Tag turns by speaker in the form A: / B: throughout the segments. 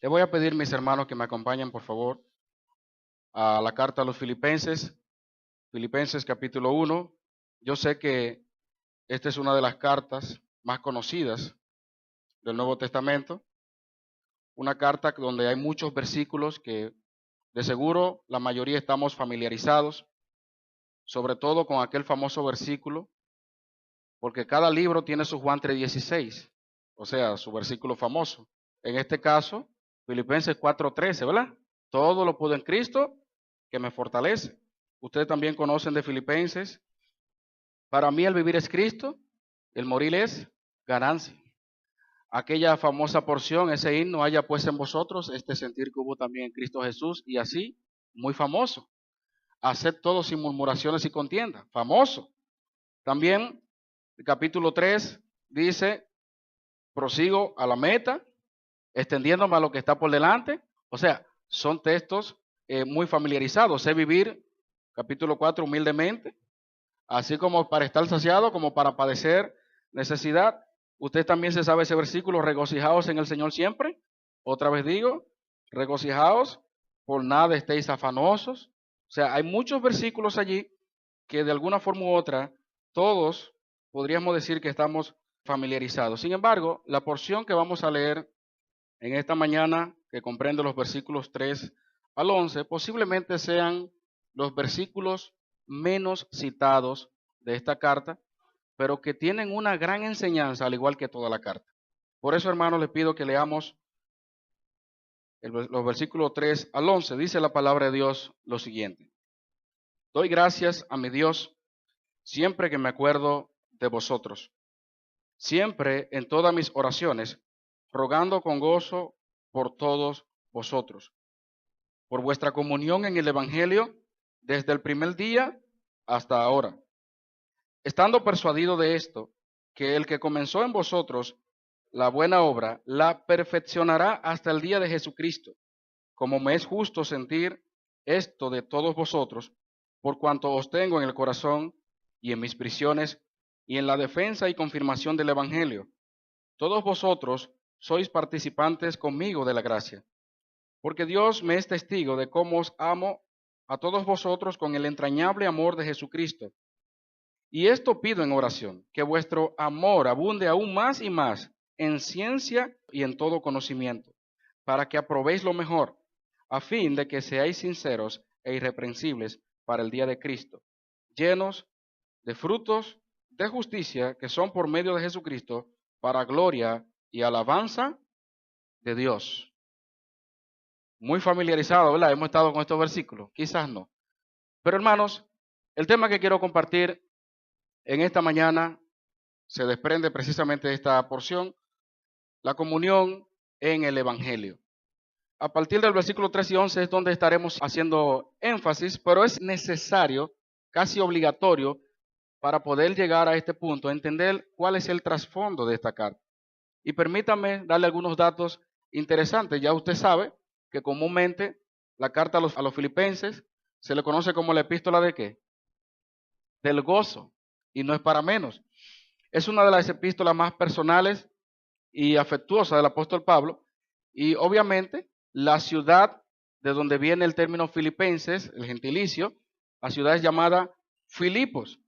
A: Le voy a pedir, mis hermanos, que me acompañen, por favor, a la carta a los Filipenses, Filipenses capítulo 1. Yo sé que esta es una de las cartas más conocidas del Nuevo Testamento, una carta donde hay muchos versículos que de seguro la mayoría estamos familiarizados, sobre todo con aquel famoso versículo, porque cada libro tiene su Juan 3:16, o sea, su versículo famoso. En este caso, Filipenses 4:13, ¿verdad? Todo lo puedo en Cristo que me fortalece. Ustedes también conocen de Filipenses. Para mí el vivir es Cristo, el morir es ganancia. Aquella famosa porción, ese himno, haya pues en vosotros este sentir que hubo también en Cristo Jesús, y así, muy famoso. Haced todo sin murmuraciones y contienda, famoso. También el capítulo 3 dice, prosigo a la meta, extendiéndome a lo que está por delante. O sea, son textos muy familiarizados. Sé vivir, capítulo 4, humildemente, así como para estar saciado, como para padecer necesidad. Usted también se sabe ese versículo, regocijaos en el Señor siempre. Otra vez digo, regocijaos, por nada estéis afanosos. O sea, hay muchos versículos allí que de alguna forma u otra, todos podríamos decir que estamos familiarizados. Sin embargo, la porción que vamos a leer en esta mañana, que comprende los versículos 3 al 11, posiblemente sean los versículos menos citados de esta carta, pero que tienen una gran enseñanza, al igual que toda la carta. Por eso, hermanos, les pido que leamos los versículos 3 al 11. Dice la palabra de Dios lo siguiente. Doy gracias a mi Dios siempre que me acuerdo de vosotros, siempre en todas mis oraciones, rogando con gozo por todos vosotros, por vuestra comunión en el Evangelio desde el primer día hasta ahora, estando persuadido de esto, que el que comenzó en vosotros la buena obra, la perfeccionará hasta el día de Jesucristo, como me es justo sentir esto de todos vosotros, por cuanto os tengo en el corazón y en mis prisiones y en la defensa y confirmación del Evangelio. Todos vosotros sois participantes conmigo de la gracia, porque Dios me es testigo de cómo os amo a todos vosotros con el entrañable amor de Jesucristo. Y esto pido en oración, que vuestro amor abunde aún más y más en ciencia y en todo conocimiento, para que aprobéis lo mejor, a fin de que seáis sinceros e irreprensibles para el día de Cristo, llenos de frutos de justicia que son por medio de Jesucristo, para gloria y alabanza de Dios. Muy familiarizado, ¿verdad? Hemos estado con estos versículos, quizás no. Pero hermanos, el tema que quiero compartir en esta mañana se desprende precisamente de esta porción, la comunión en el Evangelio. A partir del versículo 3 y 11 es donde estaremos haciendo énfasis, pero es necesario, casi obligatorio, para poder llegar a este punto, entender cuál es el trasfondo de esta carta. Y permítame darle algunos datos interesantes. Ya usted sabe que comúnmente la carta a los filipenses se le conoce como la epístola de ¿qué? Del gozo, y no es para menos. Es una de las epístolas más personales y afectuosas del apóstol Pablo, y obviamente la ciudad de donde viene el término filipenses, el gentilicio, la ciudad es llamada Filipos.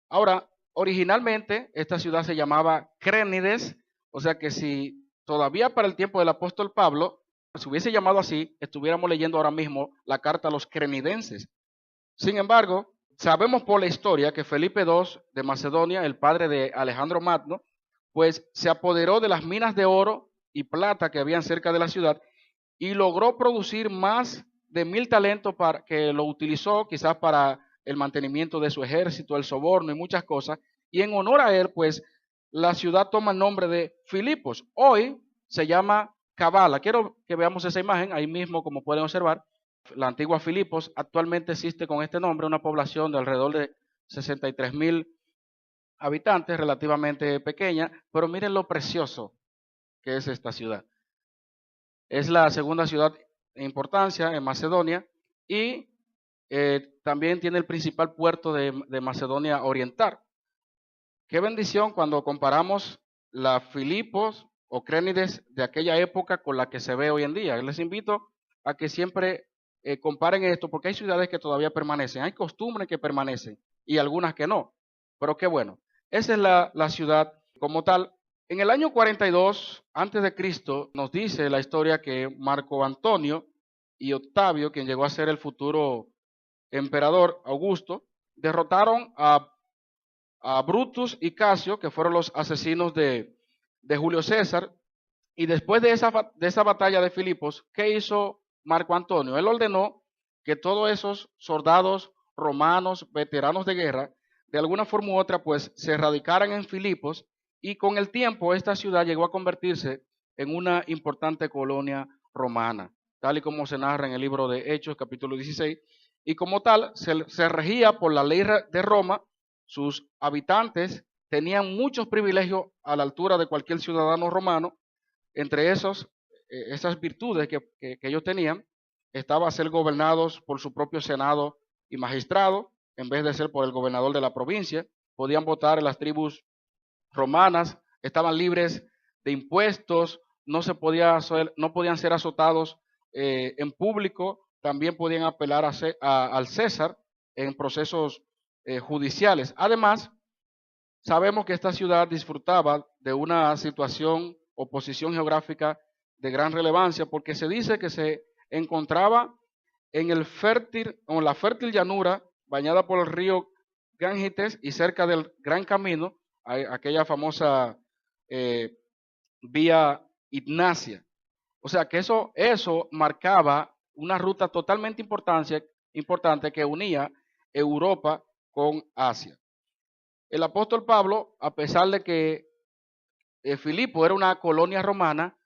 A: Ahora, originalmente esta ciudad se llamaba Crénides, o sea que si todavía para el tiempo del apóstol Pablo se hubiese llamado así, estuviéramos leyendo ahora mismo la carta a los crenidenses. Sin embargo, sabemos por la historia que Felipe II de Macedonia, el padre de Alejandro Magno, pues se apoderó de las minas de oro y plata que habían cerca de la ciudad y logró producir más de 1000 talentos para, que lo utilizó quizás para el mantenimiento de su ejército, el soborno y muchas cosas. Y en honor a él, pues la ciudad toma el nombre de Filipos. Hoy se llama Cabala. Quiero que veamos esa imagen ahí mismo, como pueden observar. La antigua Filipos actualmente existe con este nombre, una población de alrededor de 63,000 habitantes, relativamente pequeña, pero miren lo precioso que es esta ciudad. Es la segunda ciudad en importancia en Macedonia y también tiene el principal puerto de Macedonia Oriental. Qué bendición cuando comparamos la Filipos o Crénides de aquella época con la que se ve hoy en día. Les invito a que siempre comparen esto, porque hay ciudades que todavía permanecen, hay costumbres que permanecen y algunas que no. Pero qué bueno. Esa es la ciudad como tal. En el año 42 antes de Cristo nos dice la historia que Marco Antonio y Octavio, quien llegó a ser el futuro emperador Augusto, derrotaron a Brutus y Casio, que fueron los asesinos de Julio César. Y después de esa batalla de Filipos, ¿qué hizo Marco Antonio? Él ordenó que todos esos soldados romanos, veteranos de guerra, de alguna forma u otra, pues se radicaran en Filipos, y con el tiempo esta ciudad llegó a convertirse en una importante colonia romana, tal y como se narra en el libro de Hechos, capítulo 16, y como tal se regía por la ley de Roma. Sus habitantes tenían muchos privilegios a la altura de cualquier ciudadano romano. Entre esas virtudes que ellos tenían, estaba ser gobernados por su propio senado y magistrado, en vez de ser por el gobernador de la provincia. Podían votar en las tribus romanas, estaban libres de impuestos, no podían ser azotados en público, también podían apelar al César en procesos judiciales. Además, sabemos que esta ciudad disfrutaba de una situación o posición geográfica de gran relevancia, porque se dice que se encontraba en la fértil llanura bañada por el río Gangites y cerca del Gran Camino, aquella famosa eh, vía Ignacia. O sea que eso marcaba una ruta totalmente importante que unía Europa con Asia. El apóstol Pablo, a pesar de que Filipo era una colonia romana,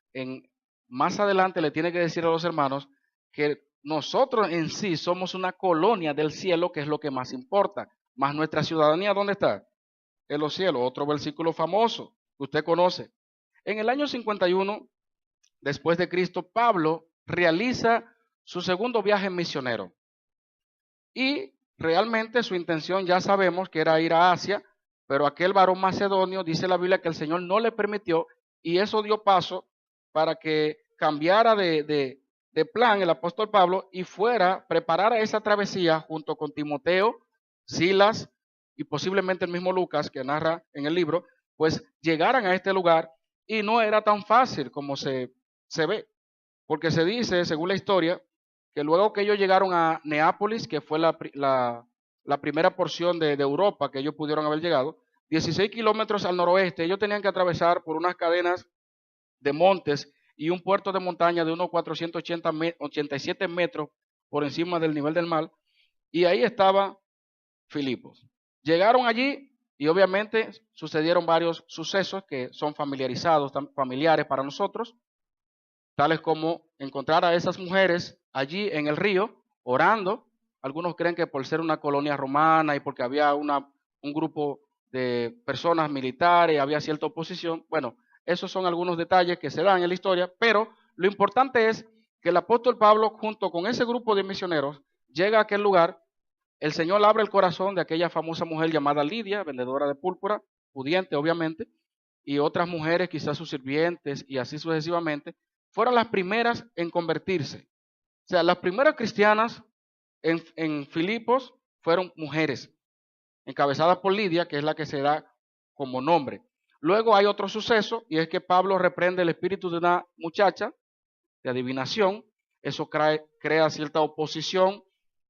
A: más adelante le tiene que decir a los hermanos que nosotros en sí somos una colonia del cielo, que es lo que más importa. Más nuestra ciudadanía, ¿dónde está? En los cielos. Otro versículo famoso que usted conoce. En el año 51 después de Cristo, Pablo realiza su segundo viaje misionero. Y realmente su intención ya sabemos que era ir a Asia, pero aquel varón macedonio, dice la Biblia, que el Señor no le permitió, y eso dio paso para que cambiara de plan el apóstol Pablo y preparara esa travesía junto con Timoteo, Silas y posiblemente el mismo Lucas, que narra en el libro, pues llegaran a este lugar, y no era tan fácil como se ve, porque se dice, según la historia, que luego que ellos llegaron a Neápolis, que fue la primera porción de Europa que ellos pudieron haber llegado, 16 kilómetros al noroeste, ellos tenían que atravesar por unas cadenas de montes y un puerto de montaña de unos 487 metros por encima del nivel del mar, y ahí estaba Filipos. Llegaron allí y obviamente sucedieron varios sucesos que son familiares para nosotros, tales como encontrar a esas mujeres allí en el río orando. Algunos creen que por ser una colonia romana y porque había un grupo de personas militares, había cierta oposición. Bueno, esos son algunos detalles que se dan en la historia, pero lo importante es que el apóstol Pablo, junto con ese grupo de misioneros, llega a aquel lugar. El Señor abre el corazón de aquella famosa mujer llamada Lidia, vendedora de púrpura, pudiente obviamente, y otras mujeres, quizás sus sirvientes y así sucesivamente, fueron las primeras en convertirse. O sea, las primeras cristianas en Filipos fueron mujeres, encabezadas por Lidia, que es la que se da como nombre. Luego hay otro suceso, y es que Pablo reprende el espíritu de una muchacha de adivinación. Eso crea cierta oposición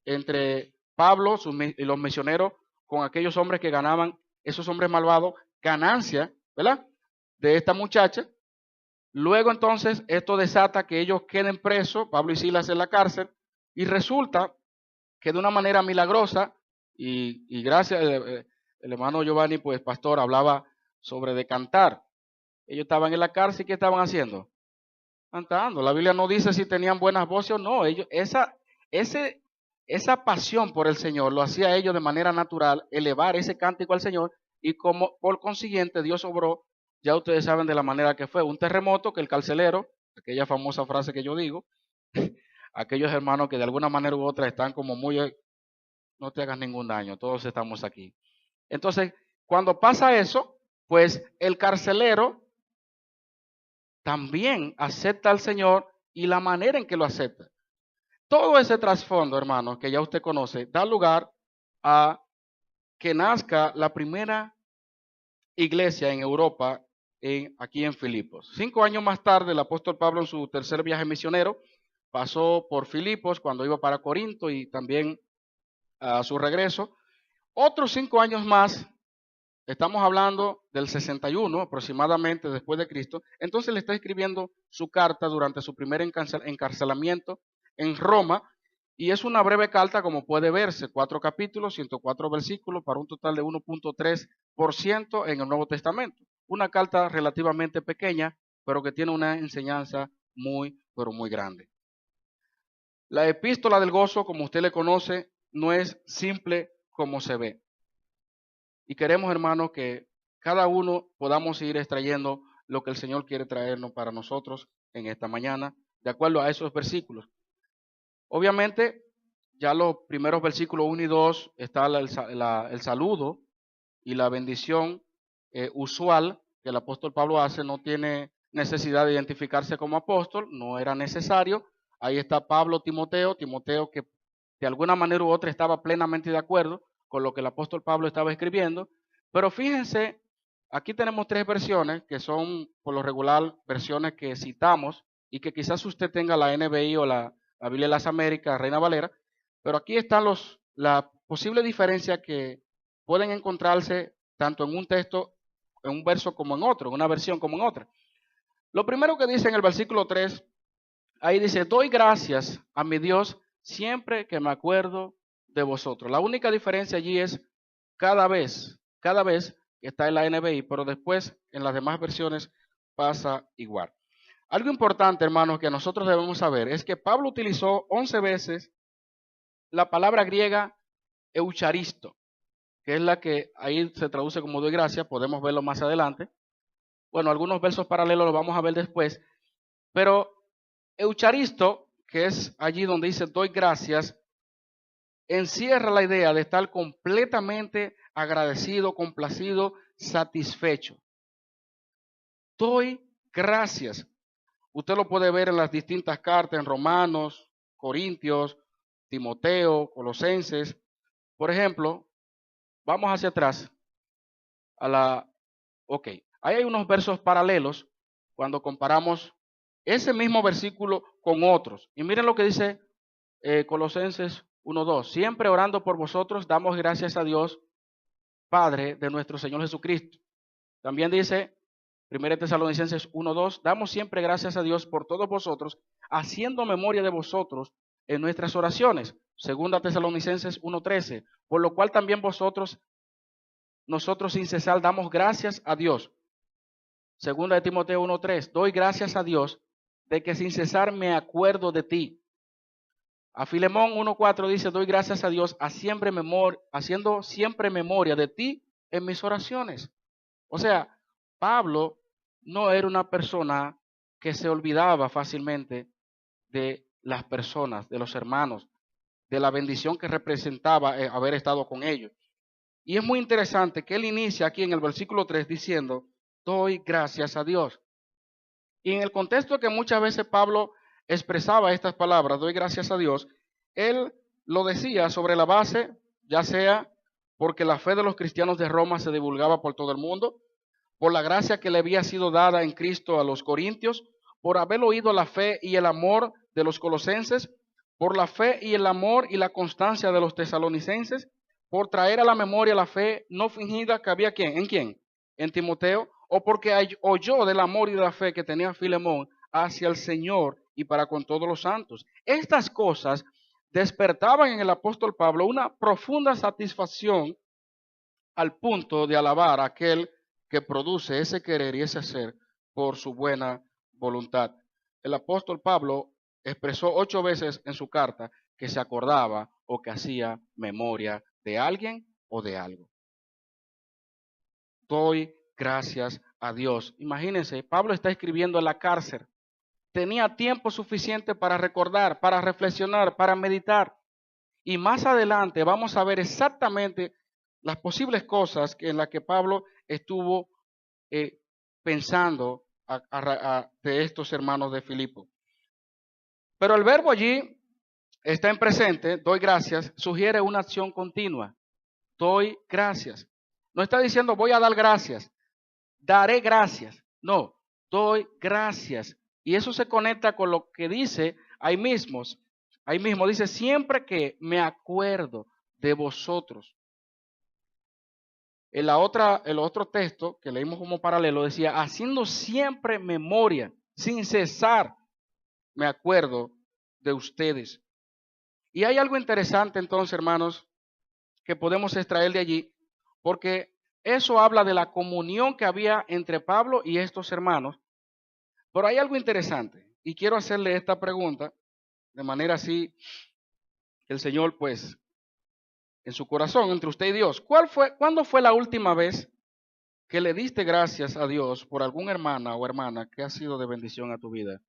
A: entre Pablo y los misioneros con aquellos hombres que ganaban, esos hombres malvados, ganancia, ¿verdad?, de esta muchacha. Luego entonces esto desata que ellos queden presos, Pablo y Silas en la cárcel, y resulta que de una manera milagrosa, y gracias, el hermano Giovanni, pues pastor, hablaba sobre de cantar. Ellos estaban en la cárcel, ¿y qué estaban haciendo? Cantando. La Biblia no dice si tenían buenas voces o no. Esa pasión por el Señor lo hacía ellos de manera natural, elevar ese cántico al Señor, y como por consiguiente Dios obró. Ya ustedes saben de la manera que fue un terremoto, que el carcelero, aquella famosa frase que yo digo, aquellos hermanos que de alguna manera u otra están como muy, no te hagas ningún daño, todos estamos aquí. Entonces, cuando pasa eso, pues el carcelero también acepta al Señor y la manera en que lo acepta. Todo ese trasfondo, hermanos, que ya usted conoce, da lugar a que nazca la primera iglesia en Europa, aquí en Filipos. 5 años más tarde, el apóstol Pablo en su tercer viaje misionero pasó por Filipos cuando iba para Corinto y también a su regreso. Otros 5 años más, estamos hablando del 61 aproximadamente después de Cristo, entonces le está escribiendo su carta durante su primer encarcelamiento en Roma, y es una breve carta como puede verse, 4 capítulos, 104 versículos, para un total de 1.3% en el Nuevo Testamento. Una carta relativamente pequeña, pero que tiene una enseñanza muy, pero muy grande. La epístola del gozo, como usted le conoce, no es simple como se ve. Y queremos, hermanos, que cada uno podamos ir extrayendo lo que el Señor quiere traernos para nosotros en esta mañana, de acuerdo a esos versículos. Obviamente, ya los primeros versículos 1 y 2 está el saludo y la bendición usual que el apóstol Pablo hace. No tiene necesidad de identificarse como apóstol, no era necesario. Ahí está Pablo, Timoteo que de alguna manera u otra estaba plenamente de acuerdo con lo que el apóstol Pablo estaba escribiendo. Pero fíjense, aquí tenemos 3 versiones que son por lo regular versiones que citamos y que quizás usted tenga la NBI o la Biblia de las Américas, Reina Valera, pero aquí están la posible diferencia que pueden encontrarse tanto en un texto, en un verso como en otro, en una versión como en otra. Lo primero que dice en el versículo 3, ahí dice, doy gracias a mi Dios siempre que me acuerdo de vosotros. La única diferencia allí es cada vez que está en la NBI, pero después en las demás versiones pasa igual. Algo importante, hermanos, que nosotros debemos saber es que Pablo utilizó 11 veces la palabra griega eucharisto, que es la que ahí se traduce como doy gracias, podemos verlo más adelante. Bueno, algunos versos paralelos los vamos a ver después, pero eucharisto, que es allí donde dice doy gracias, encierra la idea de estar completamente agradecido, complacido, satisfecho. Doy gracias. Usted lo puede ver en las distintas cartas, en Romanos, Corintios, Timoteo, Colosenses. Por ejemplo, vamos hacia atrás ok, ahí hay unos versos paralelos cuando comparamos ese mismo versículo con otros. Y miren lo que dice Colosenses 1:2. Siempre orando por vosotros, damos gracias a Dios, Padre de nuestro Señor Jesucristo. También dice 1 Tesalonicenses 1:2, damos siempre gracias a Dios por todos vosotros, haciendo memoria de vosotros en nuestras oraciones. 2 Tesalonicenses 1:13, por lo cual también nosotros sin cesar damos gracias a Dios. 2 Timoteo 1:3, doy gracias a Dios de que sin cesar me acuerdo de ti. A Filemón 1:4 dice, doy gracias a Dios haciendo siempre memoria de ti en mis oraciones. O sea, Pablo no era una persona que se olvidaba fácilmente de las personas, de los hermanos, de la bendición que representaba haber estado con ellos. Y es muy interesante que él inicia aquí en el versículo 3 diciendo, doy gracias a Dios. Y en el contexto que muchas veces Pablo expresaba estas palabras, doy gracias a Dios, él lo decía sobre la base, ya sea porque la fe de los cristianos de Roma se divulgaba por todo el mundo, por la gracia que le había sido dada en Cristo a los corintios, por haber oído la fe y el amor de los colosenses, por la fe y el amor y la constancia de los tesalonicenses, por traer a la memoria la fe no fingida que había ¿en quién? En Timoteo, o porque oyó del amor y de la fe que tenía Filemón hacia el Señor y para con todos los santos. Estas cosas despertaban en el apóstol Pablo una profunda satisfacción al punto de alabar a aquel que produce ese querer y ese hacer por su buena voluntad. El apóstol Pablo expresó 8 veces en su carta que se acordaba o que hacía memoria de alguien o de algo. Doy gracias a Dios. Imagínense, Pablo está escribiendo en la cárcel. Tenía tiempo suficiente para recordar, para reflexionar, para meditar. Y más adelante vamos a ver exactamente las posibles cosas en las que Pablo estuvo pensando de estos hermanos de Filipo. Pero el verbo allí está en presente, doy gracias, sugiere una acción continua. Doy gracias. No está diciendo voy a dar gracias, daré gracias. No, doy gracias. Y eso se conecta con lo que dice ahí mismo dice, siempre que me acuerdo de vosotros. El otro texto que leímos como paralelo decía, haciendo siempre memoria, sin cesar, me acuerdo de ustedes. Y hay algo interesante entonces, hermanos, que podemos extraer de allí, porque eso habla de la comunión que había entre Pablo y estos hermanos. Pero hay algo interesante, y quiero hacerle esta pregunta, de manera así que el Señor, pues, en su corazón, entre usted y Dios, ¿cuándo fue la última vez que le diste gracias a Dios por alguna hermana o hermana que ha sido de bendición a tu vida?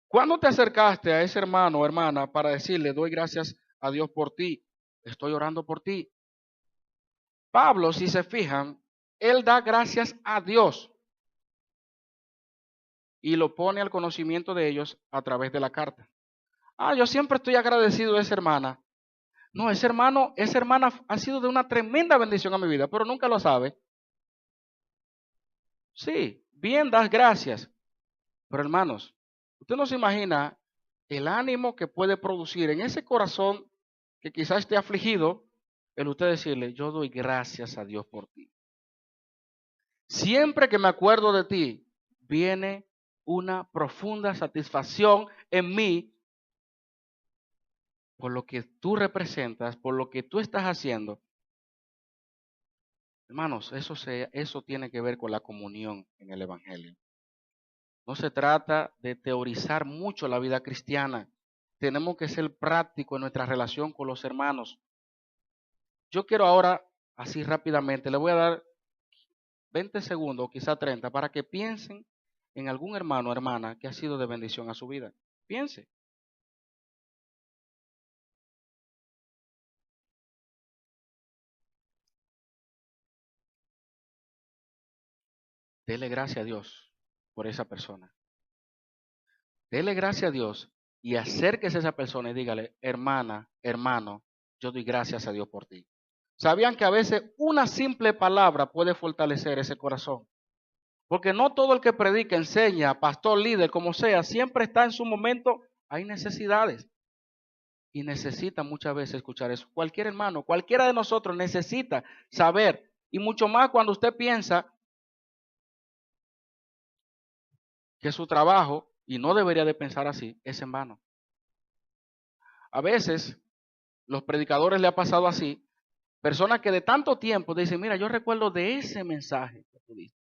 A: ¿Cuándo te acercaste a ese hermano o hermana para decirle, doy gracias a Dios por ti, estoy orando por ti? Pablo, si se fijan, él da gracias a Dios y lo pone al conocimiento de ellos a través de la carta. Yo siempre estoy agradecido a esa hermana. No, ese hermano, esa hermana ha sido de una tremenda bendición a mi vida, pero nunca lo sabe. Sí, bien, das gracias. Pero hermanos, usted no se imagina el ánimo que puede producir en ese corazón que quizás esté afligido, el usted decirle, yo doy gracias a Dios por ti. Siempre que me acuerdo de ti, viene una profunda satisfacción en mí por lo que tú representas, por lo que tú estás haciendo. Hermanos, eso tiene que ver con la comunión en el Evangelio. No se trata de teorizar mucho la vida cristiana. Tenemos que ser prácticos en nuestra relación con los hermanos. Yo quiero ahora, así rápidamente, le voy a dar 20 segundos, quizá 30, para que piensen en algún hermano o hermana que ha sido de bendición a su vida. Piense. Dele gracias a Dios por esa persona. Dele gracias a Dios y acérquese a esa persona y dígale, hermana, hermano, yo doy gracias a Dios por ti. ¿Sabían que a veces una simple palabra puede fortalecer ese corazón? Porque no todo el que predica, enseña, pastor, líder, como sea, siempre está en su momento, hay necesidades. Y necesita muchas veces escuchar eso. Cualquier hermano, cualquiera de nosotros necesita saber. Y mucho más cuando usted piensa que su trabajo, y no debería de pensar así, es en vano. A veces, los predicadores le ha pasado así, personas que de tanto tiempo dicen, mira, yo recuerdo de ese mensaje que tú diste.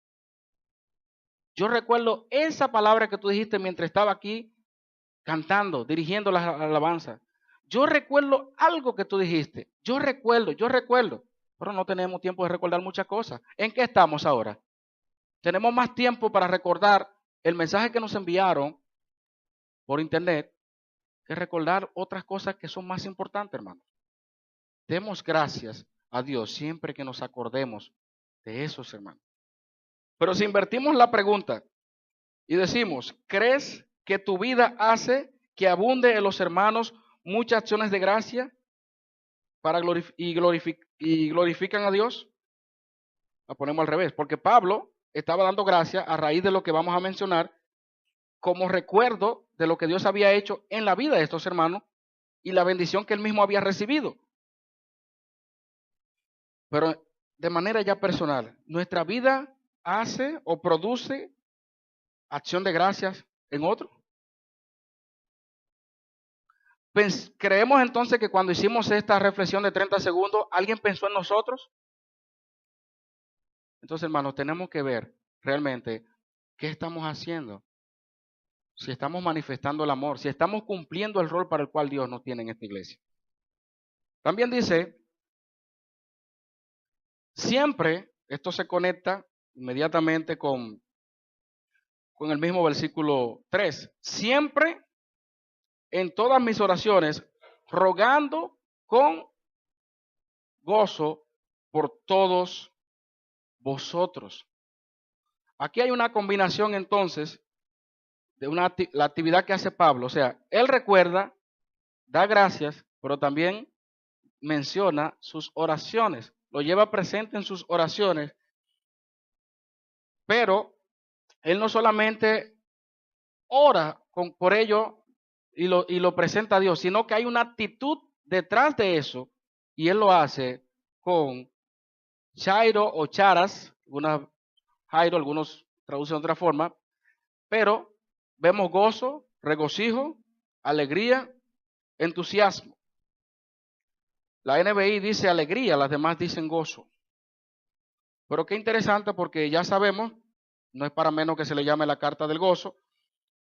A: Yo recuerdo esa palabra que tú dijiste mientras estaba aquí cantando, dirigiendo la alabanza. Yo recuerdo algo que tú dijiste. Yo recuerdo. Pero no tenemos tiempo de recordar muchas cosas. ¿En qué estamos ahora? Tenemos más tiempo para recordar el mensaje que nos enviaron por internet que recordar otras cosas que son más importantes, hermanos. Demos gracias a Dios siempre que nos acordemos de esos hermanos. Pero si invertimos la pregunta y decimos, ¿crees que tu vida hace que abunde en los hermanos muchas acciones de gracia para glorifican a Dios? La ponemos al revés, porque Pablo estaba dando gracia a raíz de lo que vamos a mencionar como recuerdo de lo que Dios había hecho en la vida de estos hermanos y la bendición que él mismo había recibido. Pero de manera ya personal, nuestra vida hace o produce acción de gracias en otro. ¿Creemos entonces que cuando hicimos esta reflexión de 30 segundos, alguien pensó en nosotros? Entonces, hermanos, tenemos que ver realmente qué estamos haciendo. Si estamos manifestando el amor, si estamos cumpliendo el rol para el cual Dios nos tiene en esta iglesia. También dice, siempre, esto se conecta inmediatamente con el mismo versículo 3, siempre en todas mis oraciones, rogando con gozo por todos vosotros. Aquí hay una combinación entonces de la actividad que hace Pablo. O sea, él recuerda, da gracias, pero también menciona sus oraciones. Lo lleva presente en sus oraciones. Pero él no solamente ora por ello y lo presenta a Dios, sino que hay una actitud detrás de eso y él lo hace con chairo o charas, jairo, algunos traducen de otra forma, pero vemos gozo, regocijo, alegría, entusiasmo. La NBI dice alegría, las demás dicen gozo. Pero qué interesante porque ya sabemos, no es para menos que se le llame la carta del gozo.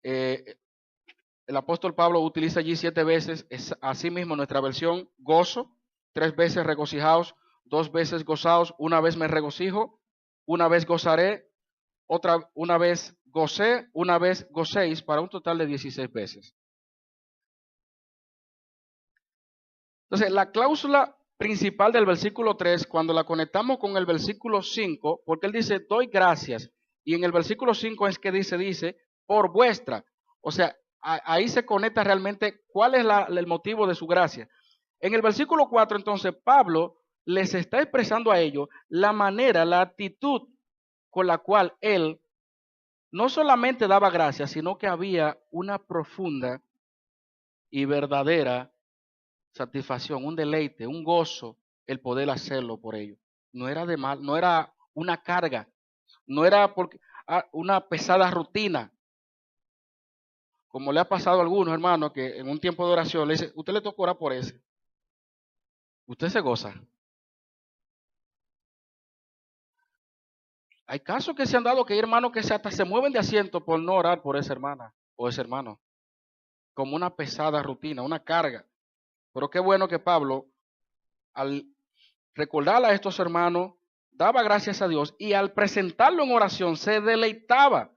A: El apóstol Pablo utiliza allí 7 veces, es asimismo nuestra versión, gozo, 3 veces regocijaos, 2 veces gozaos, una vez me regocijo, una vez gozaré, una vez gocé, una vez gocéis, para un total de 16 veces. Entonces, la cláusula principal del versículo 3, cuando la conectamos con el versículo 5, porque él dice, doy gracias, y en el versículo 5 es que dice, por vuestra, o sea, ahí se conecta realmente cuál es el motivo de su gracia. En el versículo 4, entonces, Pablo les está expresando a ellos la manera, la actitud con la cual él no solamente daba gracias, sino que había una profunda y verdadera satisfacción, un deleite, un gozo, el poder hacerlo por ellos. No era de mal, no era una carga, no era porque una pesada rutina, como le ha pasado a algunos hermanos que en un tiempo de oración le dice, usted le toca orar por ese, usted se goza. Hay casos que se han dado que hay hermanos que hasta se mueven de asiento por no orar por esa hermana o ese hermano, como una pesada rutina, una carga. Pero qué bueno que Pablo, al recordarle a estos hermanos, daba gracias a Dios y al presentarlo en oración se deleitaba.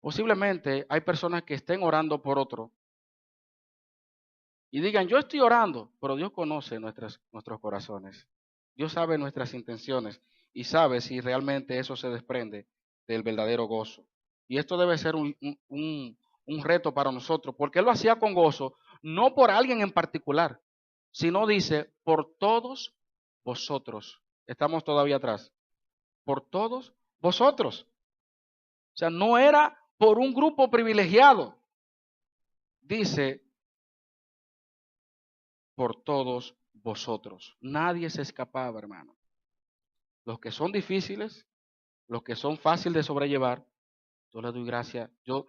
A: Posiblemente hay personas que estén orando por otro y digan, yo estoy orando, pero Dios conoce nuestros corazones. Dios sabe nuestras intenciones y sabe si realmente eso se desprende del verdadero gozo. Y esto debe ser un reto para nosotros, porque Él lo hacía con gozo, no por alguien en particular, sino dice, por todos vosotros. Estamos todavía atrás. Por todos vosotros. O sea, no era por un grupo privilegiado. Dice, por todos vosotros. Nadie se escapaba, hermano. Los que son difíciles, los que son fáciles de sobrellevar, yo le doy gracias. Yo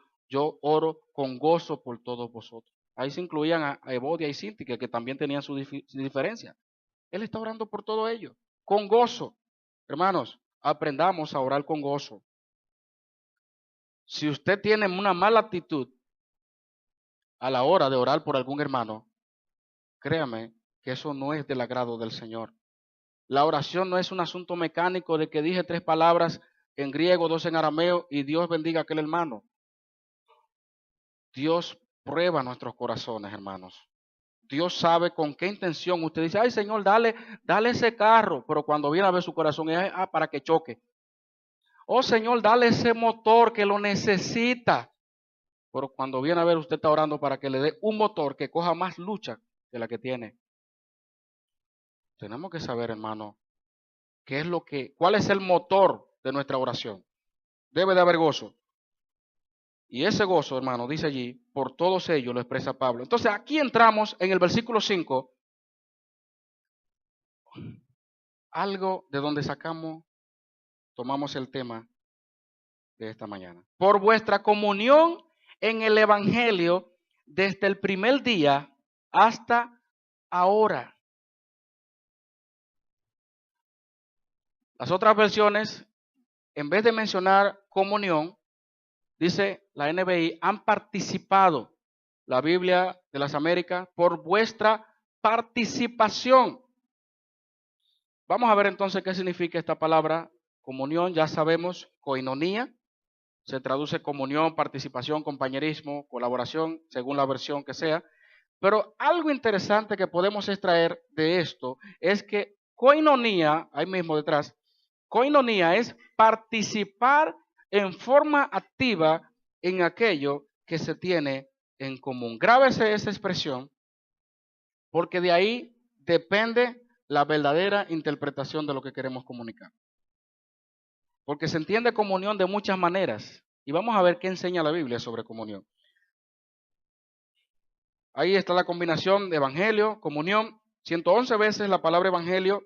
A: oro con gozo por todos vosotros. Ahí se incluían a Evodia y Síntique, que también tenían su diferencia. Él está orando por todo ello, con gozo. Hermanos, aprendamos a orar con gozo. Si usted tiene una mala actitud a la hora de orar por algún hermano, créame que eso no es del agrado del Señor. La oración no es un asunto mecánico de que dije 3 palabras en griego, 2 en arameo y Dios bendiga a aquel hermano. Dios prueba nuestros corazones, hermanos. Dios sabe con qué intención. Usted dice, ay Señor, dale ese carro, pero cuando viene a ver su corazón es para que choque. Oh Señor, dale ese motor que lo necesita. Pero cuando viene a ver, usted está orando para que le dé un motor que coja más lucha que la que tiene. Tenemos que saber, hermano, cuál es el motor de nuestra oración. Debe de haber gozo. Y ese gozo, hermano, dice allí, por todos ellos lo expresa Pablo. Entonces aquí entramos en el versículo 5, algo de donde tomamos el tema de esta mañana. Por vuestra comunión en el Evangelio desde el primer día hasta ahora. Las otras versiones, en vez de mencionar comunión, dice la NBI, han participado, la Biblia de las Américas, por vuestra participación. Vamos a ver entonces qué significa esta palabra comunión. Ya sabemos, koinonía, se traduce comunión, participación, compañerismo, colaboración, según la versión que sea. Pero algo interesante que podemos extraer de esto es que koinonía, ahí mismo detrás, Koinonía es participar en forma activa en aquello que se tiene en común. Grábese esa expresión, porque de ahí depende la verdadera interpretación de lo que queremos comunicar. Porque se entiende comunión de muchas maneras. Y vamos a ver qué enseña la Biblia sobre comunión. Ahí está la combinación de evangelio, comunión. 111 veces la palabra evangelio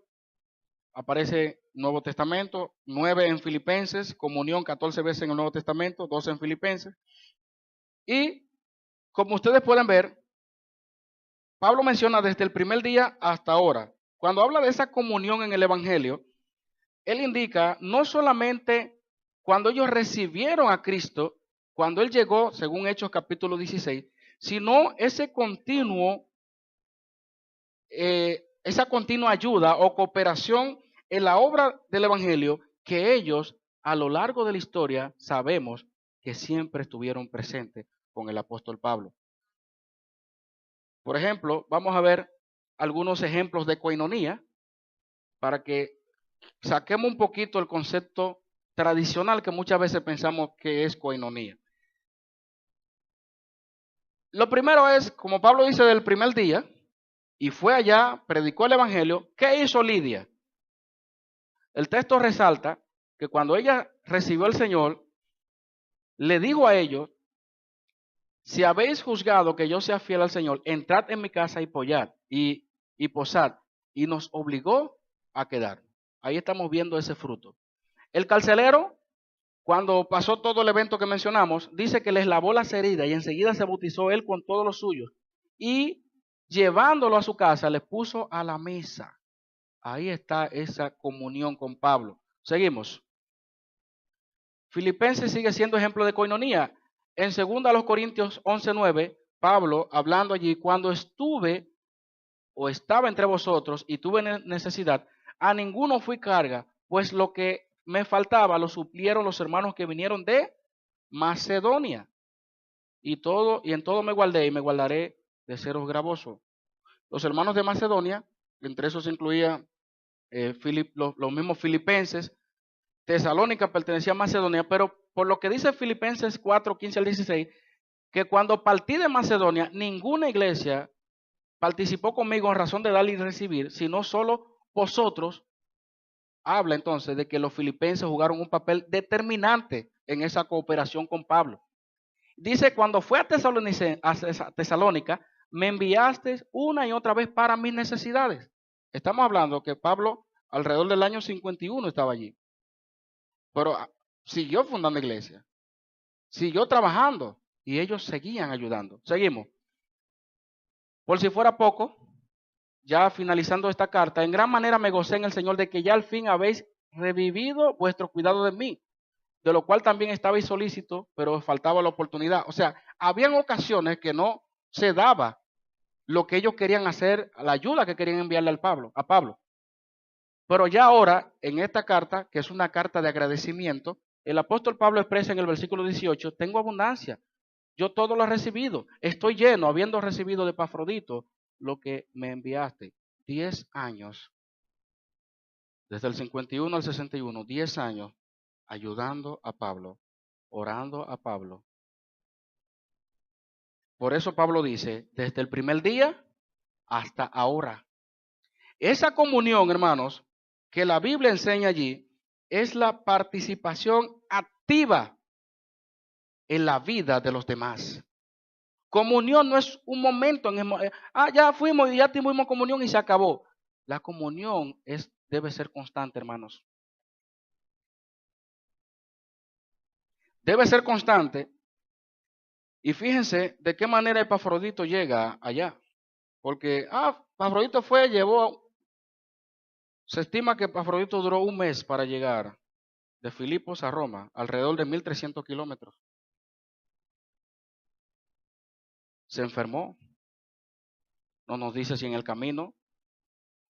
A: aparece en el Nuevo Testamento, 9 en Filipenses, comunión 14 veces en el Nuevo Testamento, 12 en Filipenses. Y como ustedes pueden ver, Pablo menciona desde el primer día hasta ahora. Cuando habla de esa comunión en el evangelio, él indica no solamente cuando ellos recibieron a Cristo, cuando Él llegó, según Hechos capítulo 16, sino ese continuo, esa continua ayuda o cooperación en la obra del Evangelio que ellos a lo largo de la historia sabemos que siempre estuvieron presentes con el apóstol Pablo. Por ejemplo, vamos a ver algunos ejemplos de coinonía para que saquemos un poquito el concepto tradicional que muchas veces pensamos que es coinonía. Lo primero es, como Pablo dice del primer día, y fue allá, predicó el evangelio, ¿qué hizo Lidia? El texto resalta que cuando ella recibió al Señor, le dijo a ellos, si habéis juzgado que yo sea fiel al Señor, entrad en mi casa y posad, y nos obligó a quedar. Ahí estamos viendo ese fruto. El carcelero, cuando pasó todo el evento que mencionamos, dice que les lavó las heridas y enseguida se bautizó él con todos los suyos. Y llevándolo a su casa, les puso a la mesa. Ahí está esa comunión con Pablo. Seguimos. Filipenses sigue siendo ejemplo de coinonía. En 2 Corintios 11:9, Pablo hablando allí, cuando estuve o estaba entre vosotros y tuve necesidad, a ninguno fui carga, pues lo que me faltaba lo suplieron los hermanos que vinieron de Macedonia. Y en todo me guardé y me guardaré de seros gravosos. Los hermanos de Macedonia, entre esos incluía los mismos filipenses. Tesalónica pertenecía a Macedonia, pero por lo que dice Filipenses 4:15 al 16, que cuando partí de Macedonia, ninguna iglesia participó conmigo en razón de dar y recibir, sino solo vosotros. Habla entonces de que los filipenses jugaron un papel determinante en esa cooperación con Pablo. Dice, cuando fue a Tesalónica, me enviaste una y otra vez para mis necesidades. Estamos hablando que Pablo alrededor del año 51 estaba allí. Pero siguió fundando iglesia, siguió trabajando y ellos seguían ayudando. Seguimos. Por si fuera poco, ya finalizando esta carta, en gran manera me gocé en el Señor de que ya al fin habéis revivido vuestro cuidado de mí, de lo cual también estabais solícitos, pero os faltaba la oportunidad. O sea, habían ocasiones que no se daba lo que ellos querían hacer, la ayuda que querían enviarle a Pablo. Pero ya ahora, en esta carta, que es una carta de agradecimiento, el apóstol Pablo expresa en el versículo 18, tengo abundancia, yo todo lo he recibido, estoy lleno, habiendo recibido de Epafrodito lo que me enviaste. 10 años, desde el 51 al 61, 10 años ayudando a Pablo, orando a Pablo. Por eso Pablo dice, desde el primer día hasta ahora. Esa comunión, hermanos, que la Biblia enseña allí, es la participación activa en la vida de los demás. Comunión no es un momento, ya fuimos y ya tuvimos comunión y se acabó. La comunión debe ser constante, hermanos. Debe ser constante. Y fíjense de qué manera Epafrodito llega allá. Porque, Epafrodito se estima que Epafrodito duró un mes para llegar de Filipos a Roma, alrededor de 1.300 kilómetros. Se enfermó. No nos dice si en el camino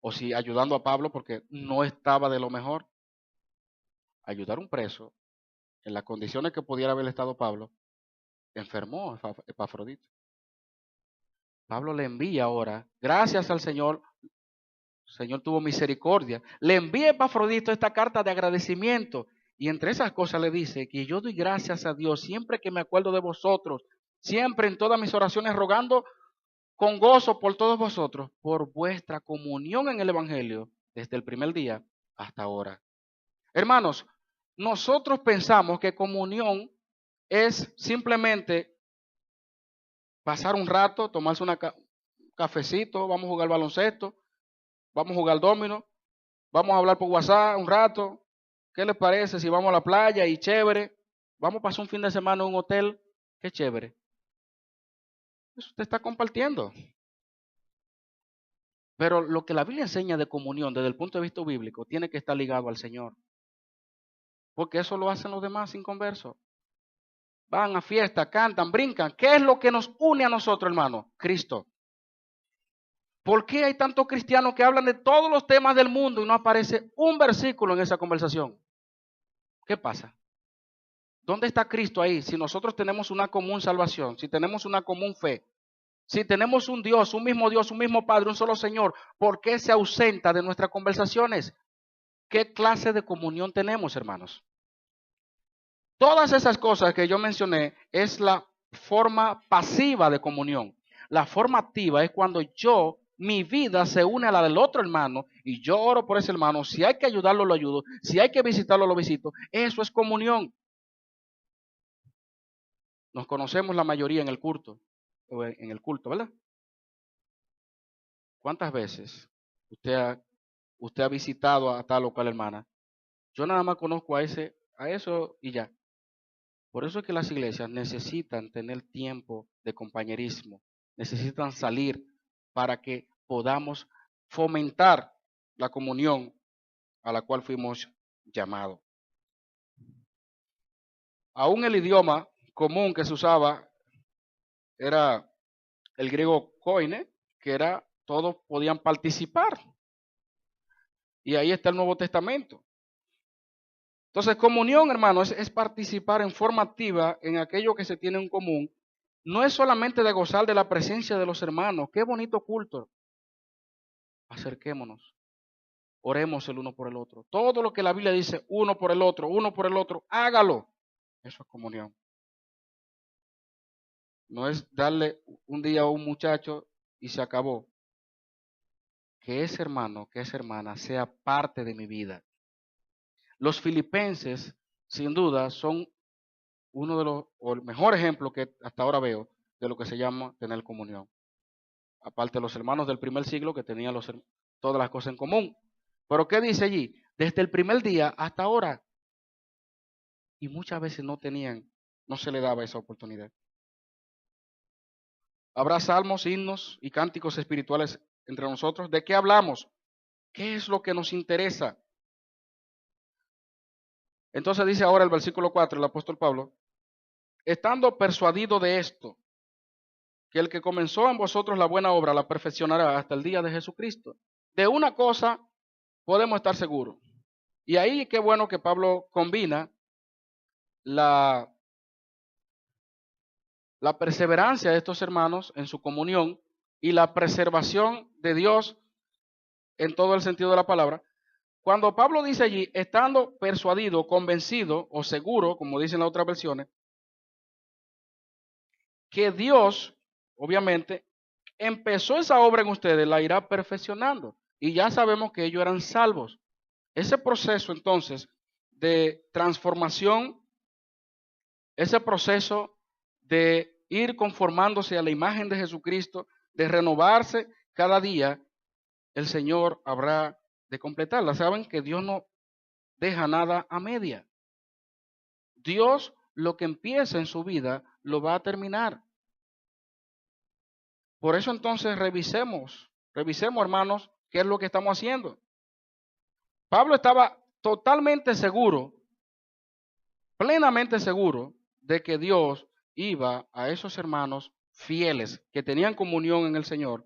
A: o si ayudando a Pablo porque no estaba de lo mejor. Ayudar a un preso en las condiciones que pudiera haber estado Pablo, enfermó a Epafrodito. Pablo le envía ahora, gracias al Señor, El Señor tuvo misericordia. Le envía a Epafrodito esta carta de agradecimiento. Y entre esas cosas le dice que yo doy gracias a Dios siempre que me acuerdo de vosotros, siempre en todas mis oraciones rogando con gozo por todos vosotros, por vuestra comunión en el Evangelio, desde el primer día hasta ahora. Hermanos, nosotros pensamos que comunión es simplemente pasar un rato, tomarse un cafecito, vamos a jugar baloncesto, vamos a jugar domino, vamos a hablar por WhatsApp un rato. ¿Qué les parece si vamos a la playa y chévere? Vamos a pasar un fin de semana en un hotel, qué chévere. Eso usted está compartiendo. Pero lo que la Biblia enseña de comunión desde el punto de vista bíblico tiene que estar ligado al Señor. Porque eso lo hacen los demás inconversos. Van a fiesta, cantan, brincan. ¿Qué es lo que nos une a nosotros, hermano? Cristo. ¿Por qué hay tantos cristianos que hablan de todos los temas del mundo y no aparece un versículo en esa conversación? ¿Qué pasa? ¿Dónde está Cristo ahí? Si nosotros tenemos una común salvación, si tenemos una común fe, si tenemos un Dios, un mismo Padre, un solo Señor, ¿por qué se ausenta de nuestras conversaciones? ¿Qué clase de comunión tenemos, hermanos? Todas esas cosas que yo mencioné es la forma pasiva de comunión. La forma activa es cuando mi vida se une a la del otro hermano y yo oro por ese hermano. Si hay que ayudarlo, lo ayudo. Si hay que visitarlo, lo visito. Eso es comunión. Nos conocemos la mayoría en el culto, ¿verdad? ¿Cuántas veces usted ha visitado a tal o cual hermana? Yo nada más conozco a eso y ya. Por eso es que las iglesias necesitan tener tiempo de compañerismo, necesitan salir para que podamos fomentar la comunión a la cual fuimos llamados. Aún el idioma común que se usaba era el griego koine, que era todos podían participar. Y ahí está el Nuevo Testamento. Entonces, comunión, hermano, es participar en forma activa en aquello que se tiene en común. No es solamente de gozar de la presencia de los hermanos. Qué bonito culto. Acerquémonos. Oremos el uno por el otro. Todo lo que la Biblia dice, uno por el otro, hágalo. Eso es comunión. No es darle un día a un muchacho y se acabó. Que ese hermano, que esa hermana sea parte de mi vida. Los filipenses, sin duda, son uno de los, o el mejor ejemplo que hasta ahora veo de lo que se llama tener comunión. Aparte de los hermanos del primer siglo que tenían todas las cosas en común. Pero ¿qué dice allí? Desde el primer día hasta ahora. Y muchas veces no se le daba esa oportunidad. Habrá salmos, himnos y cánticos espirituales entre nosotros. ¿De qué hablamos? ¿Qué es lo que nos interesa? Entonces dice ahora el versículo 4, el apóstol Pablo, estando persuadido de esto, que el que comenzó en vosotros la buena obra la perfeccionará hasta el día de Jesucristo. De una cosa podemos estar seguros. Y ahí qué bueno que Pablo combina la perseverancia de estos hermanos en su comunión y la preservación de Dios en todo el sentido de la palabra. Cuando Pablo dice allí, estando persuadido, convencido o seguro, como dicen las otras versiones, que Dios, obviamente, empezó esa obra en ustedes, la irá perfeccionando. Y ya sabemos que ellos eran salvos. Ese proceso entonces de transformación, ese proceso de ir conformándose a la imagen de Jesucristo, de renovarse cada día, el Señor habrá de completarla. Saben que Dios no deja nada a media. Dios lo que empieza en su vida lo va a terminar. Por eso entonces revisemos hermanos, qué es lo que estamos haciendo. Pablo estaba totalmente seguro, plenamente seguro de que Dios iba a esos hermanos fieles que tenían comunión en el Señor,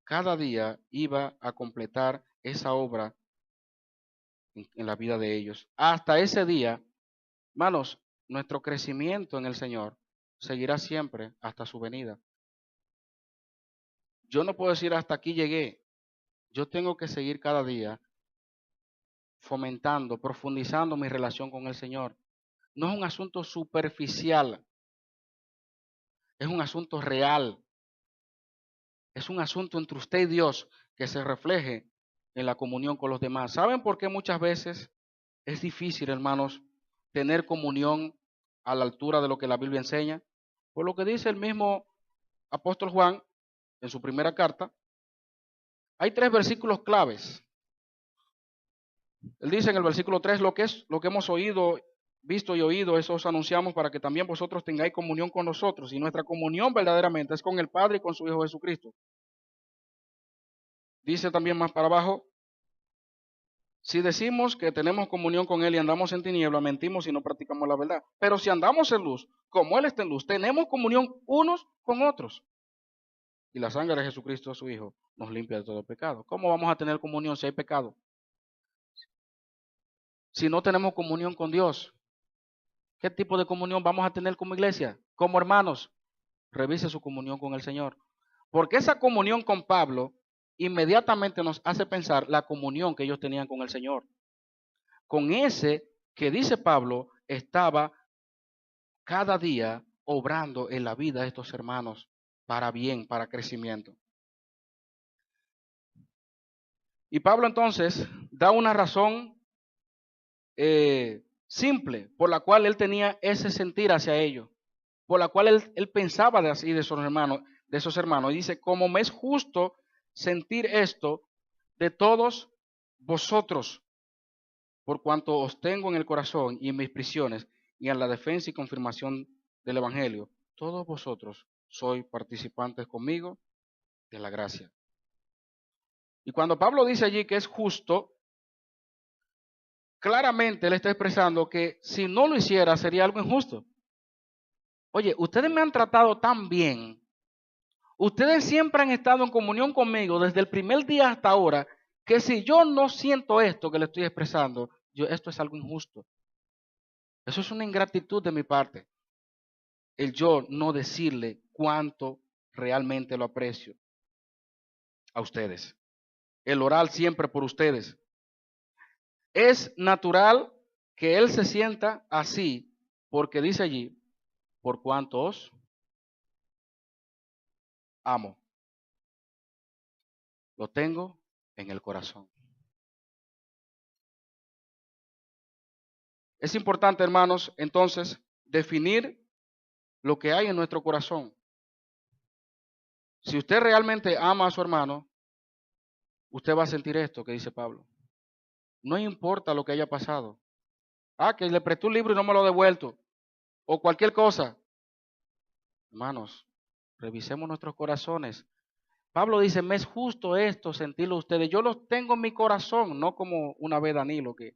A: cada día iba a completar esa obra en la vida de ellos. Hasta ese día, hermanos, nuestro crecimiento en el Señor seguirá siempre hasta su venida. Yo no puedo decir hasta aquí llegué. yo tengo que seguir cada día fomentando, profundizando mi relación con el Señor. No es un asunto superficial, es un asunto real, es un asunto entre usted y Dios que se refleje en la comunión con los demás. ¿Saben por qué muchas veces es difícil, hermanos, tener comunión a la altura de lo que la Biblia enseña? Por lo que dice el mismo apóstol Juan en su primera carta, hay 3 versículos claves. Él dice en el versículo 3, lo que hemos oído, visto y oído, eso os anunciamos para que también vosotros tengáis comunión con nosotros. Y nuestra comunión verdaderamente es con el Padre y con su Hijo Jesucristo. Dice también más para abajo, si decimos que tenemos comunión con Él y andamos en tiniebla, mentimos y no practicamos la verdad. Pero si andamos en luz, como Él está en luz, tenemos comunión unos con otros. Y la sangre de Jesucristo, su Hijo, nos limpia de todo pecado. ¿Cómo vamos a tener comunión si hay pecado? Si no tenemos comunión con Dios, ¿qué tipo de comunión vamos a tener como iglesia? Como hermanos, revise su comunión con el Señor. Porque esa comunión con Pablo inmediatamente nos hace pensar la comunión que ellos tenían con el Señor. Con ese que dice Pablo estaba cada día obrando en la vida de estos hermanos para bien, para crecimiento. Y Pablo entonces da una razón simple por la cual él tenía ese sentir hacia ellos, por la cual él pensaba de así de esos hermanos, y dice, como me es justo sentir esto de todos vosotros, por cuanto os tengo en el corazón y en mis prisiones, y en la defensa y confirmación del Evangelio, todos vosotros sois participantes conmigo de la gracia. Y cuando Pablo dice allí que es justo, claramente él está expresando que si no lo hiciera sería algo injusto. Oye, ustedes me han tratado tan bien, ustedes siempre han estado en comunión conmigo desde el primer día hasta ahora, que si yo no siento esto que le estoy expresando, esto es algo injusto. Eso es una ingratitud de mi parte, el yo no decirle cuánto realmente lo aprecio a ustedes, el orar siempre por ustedes. Es natural que él se sienta así, porque dice allí, por cuanto os amo. Lo tengo en el corazón. Es importante, hermanos, entonces, definir lo que hay en nuestro corazón. Si usted realmente ama a su hermano, usted va a sentir esto que dice Pablo. No importa lo que haya pasado. Que le presté un libro y no me lo ha devuelto. O cualquier cosa. Hermanos, revisemos nuestros corazones. Pablo dice, me es justo esto, sentirlo ustedes. Yo los tengo en mi corazón, no como una vez Danilo que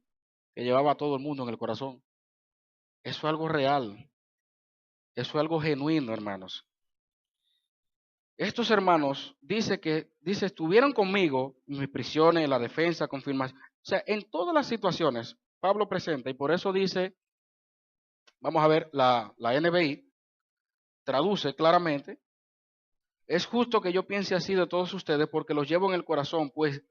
A: llevaba a todo el mundo en el corazón. Eso es algo real. Eso es algo genuino, hermanos. Estos hermanos dice, estuvieron conmigo en mis prisiones, en la defensa, confirmación. O sea, en todas las situaciones, Pablo presenta, y por eso dice, vamos a ver, la NBI traduce claramente, es justo que yo piense así de todos ustedes porque los llevo en el corazón, pues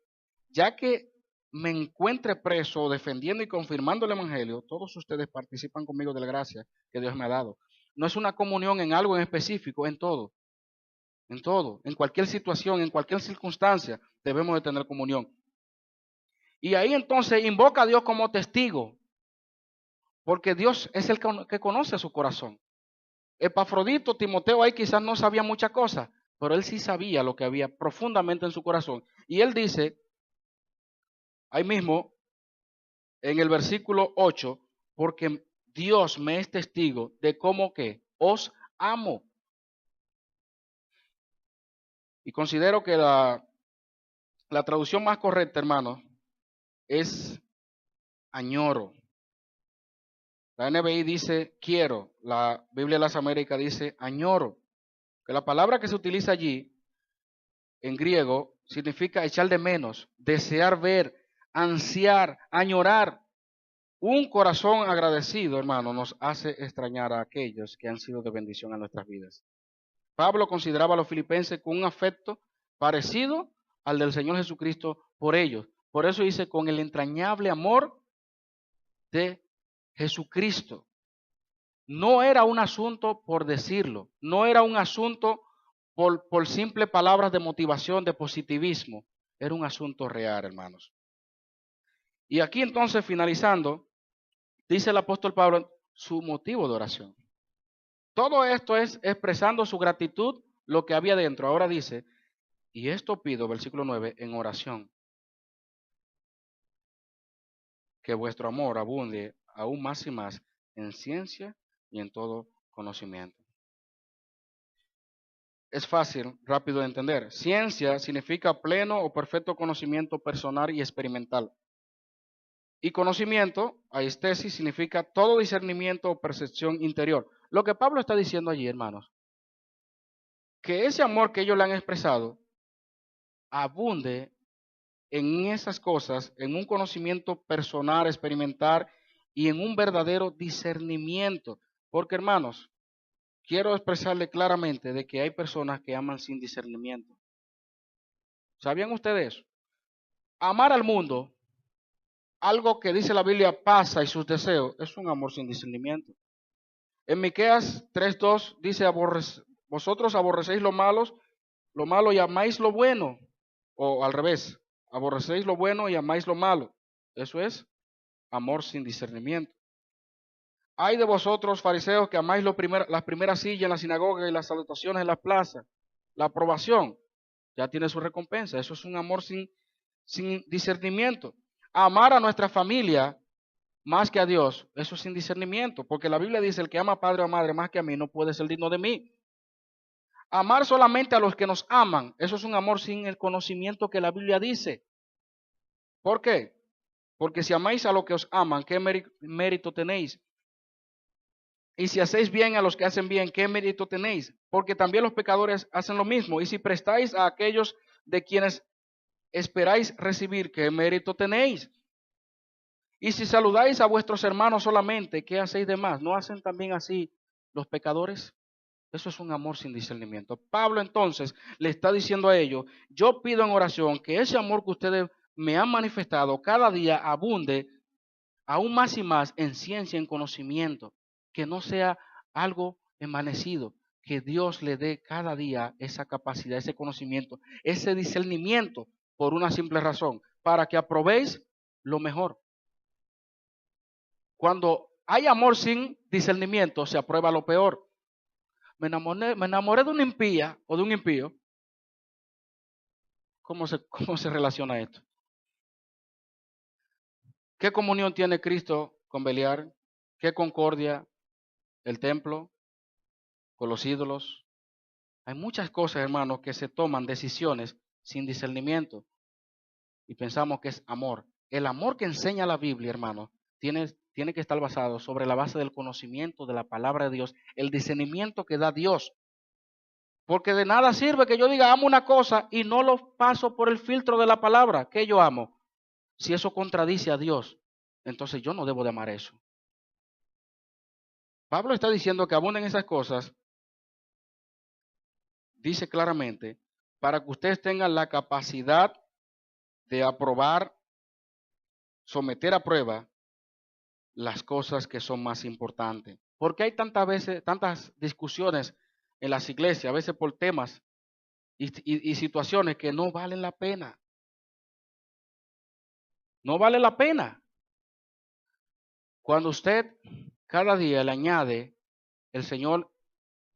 A: ya que me encuentre preso defendiendo y confirmando el Evangelio, todos ustedes participan conmigo de la gracia que Dios me ha dado. No es una comunión en algo en específico, en todo, en cualquier situación, en cualquier circunstancia, debemos de tener comunión. Y ahí entonces invoca a Dios como testigo, porque Dios es el que conoce su corazón. Epafrodito, Timoteo ahí quizás no sabía muchas cosas, pero él sí sabía lo que había profundamente en su corazón. Y él dice, ahí mismo, en el versículo 8, porque Dios me es testigo de cómo que os amo. Y considero que la traducción más correcta, hermano, es añoro. La NBI dice quiero, la Biblia de las Américas dice añoro. Que la palabra que se utiliza allí en griego significa echar de menos, desear ver, ansiar, añorar. Un corazón agradecido, hermano, nos hace extrañar a aquellos que han sido de bendición a nuestras vidas. Pablo consideraba a los filipenses con un afecto parecido al del Señor Jesucristo por ellos. Por eso dice, con el entrañable amor de Jesucristo. No era un asunto por decirlo, no era un asunto por simple palabras de motivación, de positivismo, era un asunto real, hermanos. Y aquí entonces, finalizando, dice el apóstol Pablo su motivo de oración. Todo esto es expresando su gratitud, lo que había dentro. Ahora dice, y esto pido, versículo 9, en oración, que vuestro amor abunde aún más y más en ciencia y en todo conocimiento. Es fácil, rápido de entender. Ciencia significa pleno o perfecto conocimiento personal y experimental. Y conocimiento, aistesis, significa todo discernimiento o percepción interior. Lo que Pablo está diciendo allí, hermanos, que ese amor que ellos le han expresado abunde en esas cosas, en un conocimiento personal, experimental y en un verdadero discernimiento. Porque, hermanos, quiero expresarle claramente de que hay personas que aman sin discernimiento. ¿Sabían ustedes eso? Amar al mundo, algo que dice la Biblia pasa y sus deseos, es un amor sin discernimiento. En Miqueas 3:2 dice, vosotros aborrecéis lo malo y amáis lo bueno. O al revés, aborrecéis lo bueno y amáis lo malo. Eso es amor sin discernimiento. Hay de vosotros, fariseos, que amáis las primeras sillas en la sinagoga y las salutaciones en las plazas. La aprobación ya tiene su recompensa. Eso es un amor sin discernimiento. Amar a nuestra familia más que a Dios, eso es sin discernimiento. Porque la Biblia dice, el que ama a padre o madre más que a mí no puede ser digno de mí. Amar solamente a los que nos aman, eso es un amor sin el conocimiento que la Biblia dice. ¿Por qué? Porque si amáis a los que os aman, ¿qué mérito tenéis? Y si hacéis bien a los que hacen bien, ¿qué mérito tenéis? Porque también los pecadores hacen lo mismo. Y si prestáis a aquellos de quienes esperáis recibir, ¿qué mérito tenéis? Y si saludáis a vuestros hermanos solamente, ¿qué hacéis de más? ¿No hacen también así los pecadores? Eso es un amor sin discernimiento. Pablo entonces le está diciendo a ellos, yo pido en oración que ese amor que ustedes me han manifestado cada día abunde aún más y más en ciencia, en conocimiento, que no sea algo envanecido, que Dios le dé cada día esa capacidad, ese conocimiento, ese discernimiento por una simple razón, para que aprobéis lo mejor. Cuando hay amor sin discernimiento, se aprueba lo peor. Me enamoré de una impía o de un impío. ¿Cómo se relaciona esto? ¿Qué comunión tiene Cristo con Beliar? ¿Qué concordia el templo con los ídolos? Hay muchas cosas, hermanos, que se toman decisiones sin discernimiento y pensamos que es amor. El amor que enseña la Biblia, hermano, tiene que estar basado sobre la base del conocimiento de la palabra de Dios, el discernimiento que da Dios. Porque de nada sirve que yo diga amo una cosa y no lo paso por el filtro de la palabra que yo amo. Si eso contradice a Dios, entonces yo no debo de amar eso. Pablo está diciendo que abunden esas cosas, dice claramente, para que ustedes tengan la capacidad de aprobar, someter a prueba las cosas que son más importantes. Porque hay tantas discusiones en las iglesias, a veces por temas y situaciones que no valen la pena. No vale la pena. Cuando usted cada día le añade el Señor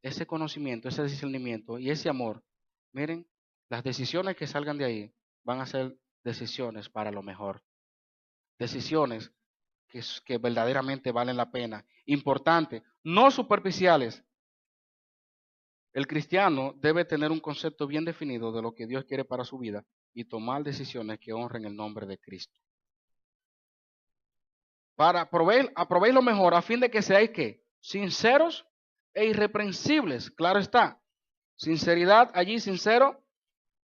A: ese conocimiento, ese discernimiento y ese amor, miren, las decisiones que salgan de ahí van a ser decisiones para lo mejor. Decisiones que verdaderamente valen la pena. Importante, no superficiales. El cristiano debe tener un concepto bien definido de lo que Dios quiere para su vida y tomar decisiones que honren el nombre de Cristo. Para aprobéis lo mejor a fin de que seáis ¿qué? Sinceros e irreprensibles. Claro está. Sinceridad allí, sincero,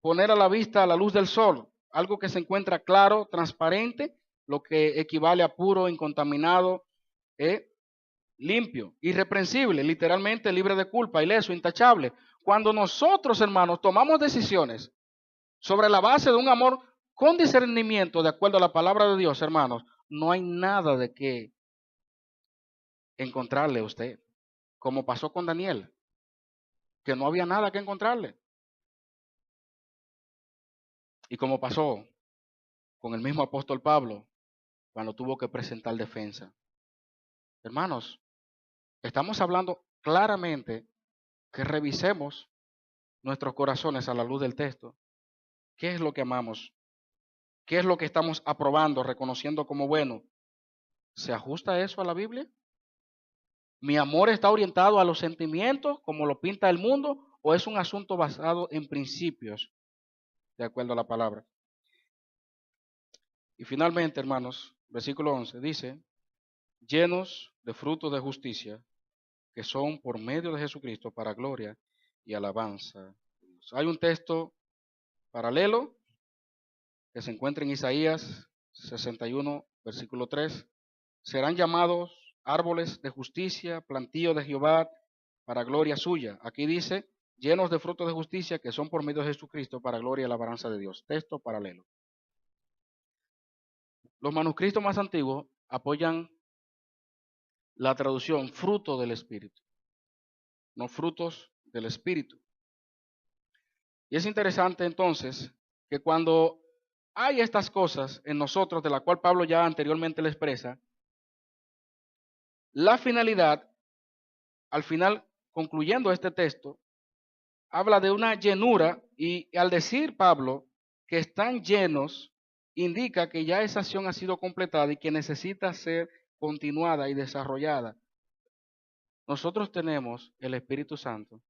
A: poner a la vista a la luz del sol, algo que se encuentra claro, transparente, lo que equivale a puro, incontaminado, limpio, irreprensible, literalmente libre de culpa, ileso, intachable. Cuando nosotros, hermanos, tomamos decisiones Sobre la base de un amor con discernimiento, de acuerdo a la palabra de Dios, hermanos, no hay nada de qué encontrarle a usted, como pasó con Daniel, que no había nada que encontrarle. Y como pasó con el mismo apóstol Pablo, cuando tuvo que presentar defensa. Hermanos, estamos hablando claramente que revisemos nuestros corazones a la luz del texto. ¿Qué es lo que amamos? ¿Qué es lo que estamos aprobando, reconociendo como bueno? ¿Se ajusta eso a la Biblia? ¿Mi amor está orientado a los sentimientos como lo pinta el mundo o es un asunto basado en principios, de acuerdo a la palabra? Y finalmente, hermanos, versículo 11 dice, llenos de frutos de justicia, que son por medio de Jesucristo para gloria y alabanza. Hay un texto paralelo que se encuentra en Isaías 61, versículo 3. Serán llamados árboles de justicia, plantío de Jehová para gloria suya. Aquí dice, llenos de frutos de justicia que son por medio de Jesucristo para gloria y alabanza de Dios. Texto paralelo. Los manuscritos más antiguos apoyan la traducción fruto del Espíritu, no frutos del Espíritu. Y es interesante entonces que cuando hay estas cosas en nosotros, de la cual Pablo ya anteriormente le expresa, la finalidad, al final, concluyendo este texto, habla de una llenura y al decir Pablo que están llenos, indica que ya esa acción ha sido completada y que necesita ser continuada y desarrollada. Nosotros tenemos el Espíritu Santo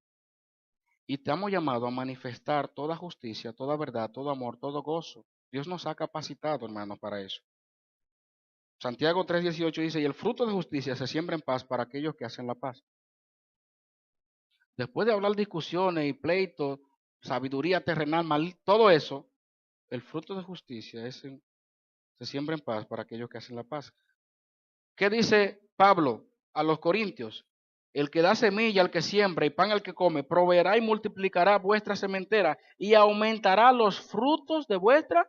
A: y estamos llamados a manifestar toda justicia, toda verdad, todo amor, todo gozo. Dios nos ha capacitado, hermanos, para eso. Santiago 3:18 dice, y el fruto de justicia se siembra en paz para aquellos que hacen la paz. Después de hablar discusiones y pleitos, sabiduría terrenal, todo eso, el fruto de justicia se siembra en paz para aquellos que hacen la paz. ¿Qué dice Pablo a los corintios? El que da semilla al que siembra y pan al que come, proveerá y multiplicará vuestra sementera y aumentará los frutos de vuestra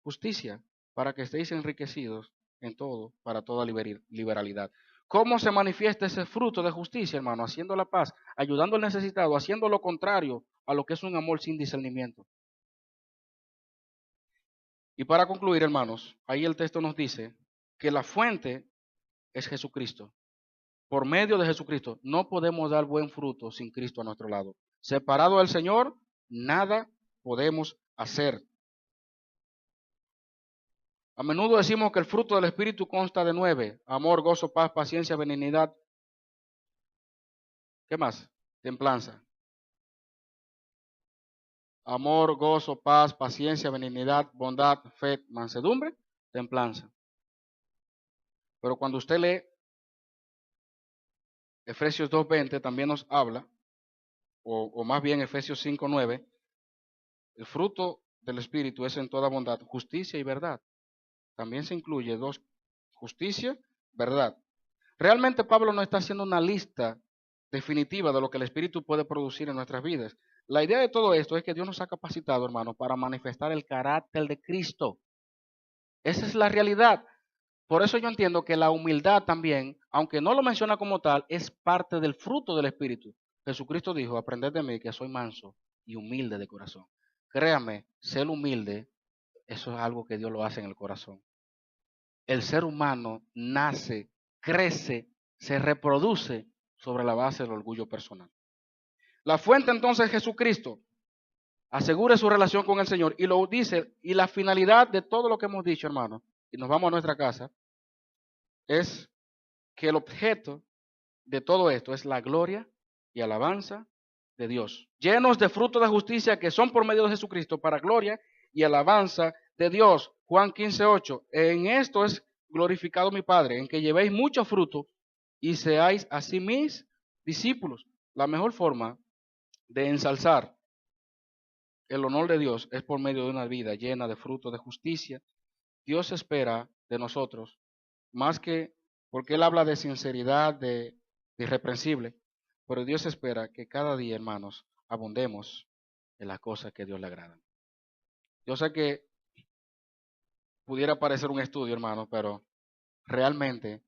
A: justicia, para que estéis enriquecidos en todo, para toda liberalidad. ¿Cómo se manifiesta ese fruto de justicia, hermano? Haciendo la paz, ayudando al necesitado, haciendo lo contrario a lo que es un amor sin discernimiento. Y para concluir, hermanos, ahí el texto nos dice que la fuente es Jesucristo. Por medio de Jesucristo no podemos dar buen fruto sin Cristo a nuestro lado. Separado del Señor, nada podemos hacer. A menudo decimos que el fruto del Espíritu consta de 9: amor, gozo, paz, paciencia, benignidad. ¿Qué más? Templanza. Amor, gozo, paz, paciencia, benignidad, bondad, fe, mansedumbre, templanza. Pero cuando usted lee Efesios 2:20 también nos habla, o más bien Efesios 5:9, el fruto del Espíritu es en toda bondad, justicia y verdad. También se incluye dos, justicia, verdad. Realmente Pablo no está haciendo una lista definitiva de lo que el Espíritu puede producir en nuestras vidas. La idea de todo esto es que Dios nos ha capacitado, hermano, para manifestar el carácter de Cristo. Esa es la realidad. Por eso yo entiendo que la humildad también, aunque no lo menciona como tal, es parte del fruto del Espíritu. Jesucristo dijo, aprended de mí que soy manso y humilde de corazón. Créame, ser humilde, eso es algo que Dios lo hace en el corazón. El ser humano nace, crece, se reproduce sobre la base del orgullo personal. La fuente entonces es Jesucristo. Asegure su relación con el Señor y lo dice, y la finalidad de todo lo que hemos dicho, hermano, y nos vamos a nuestra casa, es que el objeto de todo esto es la gloria y alabanza de Dios, llenos de frutos de justicia que son por medio de Jesucristo para gloria y alabanza de Dios. Juan 15:8, en esto es glorificado mi Padre, en que llevéis mucho fruto y seáis así mis discípulos. La mejor forma de ensalzar el honor de Dios es por medio de una vida llena de frutos de justicia. Dios espera de nosotros más que, porque Él habla de sinceridad, de irreprensible, pero Dios espera que cada día, hermanos, abundemos en las cosas que Dios le agradan. Yo sé que pudiera parecer un estudio, hermano, pero realmente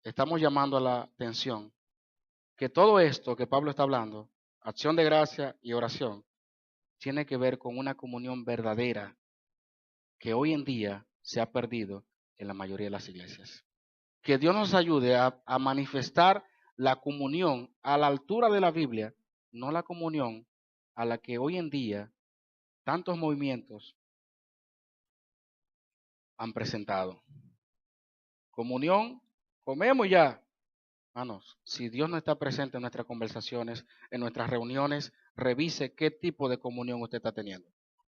A: estamos llamando a la atención que todo esto que Pablo está hablando, acción de gracia y oración, tiene que ver con una comunión verdadera que hoy en día se ha perdido en la mayoría de las iglesias. Que Dios nos ayude a manifestar la comunión a la altura de la Biblia, no la comunión a la que hoy en día tantos movimientos han presentado. Comunión, comemos ya. Hermanos, si Dios no está presente en nuestras conversaciones, en nuestras reuniones, revise qué tipo de comunión usted está teniendo.